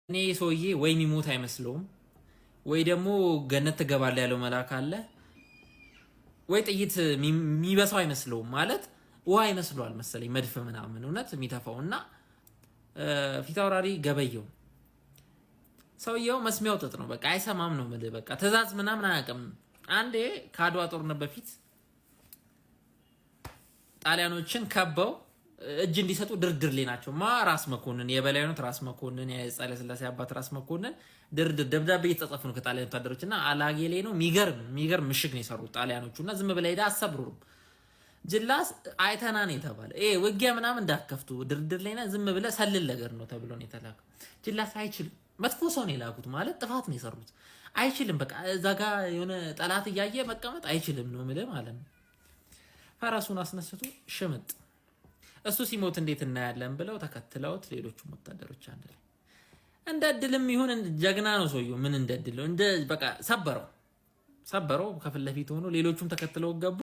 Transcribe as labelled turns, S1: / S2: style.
S1: እኔ ሰውዬ ወይ የሚሞት አይመስለውም ወይ ደግሞ ገነት ትገባለህ ያለው መልአክ አለ ወይ ጥይት የሚበሳው አይመስለውም። ማለት ውሃ ይመስለዋል መሰለኝ መድፍ ምናምን እውነት የሚተፋውና ፊት አውራሪ ገበየው ሰውየው መስሚያው ጥጥ ነው። በቃ አይሰማም ነው የምልህ። በቃ ትእዛዝ ምናምን አያውቅም። አንዴ ከአድዋ ጦርነት በፊት ጣሊያኖችን ከበው እጅ እንዲሰጡ ድርድር ላይ ናቸው። ራስ መኮንን የበላይነት ራስ መኮንን የኃይለ ሥላሴ አባት ራስ መኮንን ድርድር ደብዳቤ እየተጻፉ ነው ከጣሊያን ወታደሮችና አላጌ ላይ ነው። የሚገርም ምሽግ ነው የሰሩት ጣሊያኖቹና ዝም ብለው ሄዳ አሰብሩም። ጅላስ አይተና ነው የተባለ ውጊያ ምናምን እንዳከፍቱ ድርድር ላይ ነው ዝም ብለ ሰልል ነገር ነው ተብሎ ነው የተላከው። ጅላስ አይችልም። መጥፎ ሰው ነው የላኩት ማለት ጥፋት ነው የሰሩት። አይችልም። በቃ እዛ ጋ የሆነ ጠላት እያየ መቀመጥ አይችልም ነው የምልህ ማለት ነው። ፈረሱን አስነስቶ ሽምጥ እሱ ሲሞት እንዴት እናያለን ብለው ተከትለውት ሌሎቹ ወታደሮች አንድ ላይ እንደ እድልም ይሁን ጀግና ነው ሰውየው። ምን እንደ እድል እንደ በቃ ሰበረው ከፊት ለፊት ሆኖ ሌሎቹም ተከትለው ገቡ።